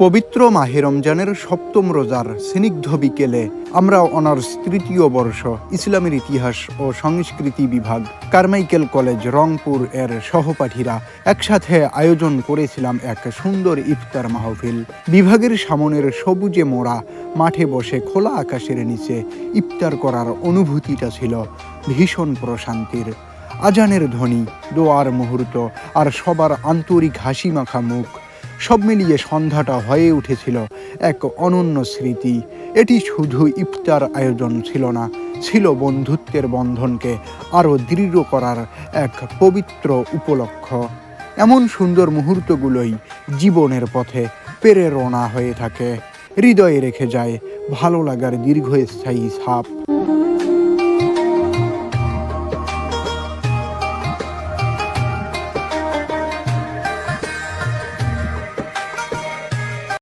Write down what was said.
পবিত্র মাহে রমজানের সপ্তম রোজার স্নিগ্ধ বিকেলে আমরা অনার্স তৃতীয় বর্ষ ইসলামের ইতিহাস ও সংস্কৃতি বিভাগ কারমাইকেল কলেজ রংপুর এর সহপাঠীরা একসাথে আয়োজন করেছিলাম এক সুন্দর ইফতার মাহফিল। বিভাগের সামনের সবুজে মোড়া মাঠে বসে খোলা আকাশের নিচে ইফতার করার অনুভূতিটা ছিল ভীষণ প্রশান্তির। আজানের ধ্বনি, দোয়ার মুহূর্ত আর সবার আন্তরিক হাসি মাখা মুখ, সব মিলিয়ে সন্ধ্যাটা হয়ে উঠেছিল এক অনন্য স্মৃতি। এটি শুধু ইফতার আয়োজন ছিল না, ছিল বন্ধুত্বের বন্ধনকে আরও দৃঢ় করার এক পবিত্র উপলক্ষ। এমন সুন্দর মুহূর্তগুলোই জীবনের পথে প্রেরণা হয়ে থাকে, হৃদয়ে রেখে যায় ভালো লাগার দীর্ঘস্থায়ী ছাপ।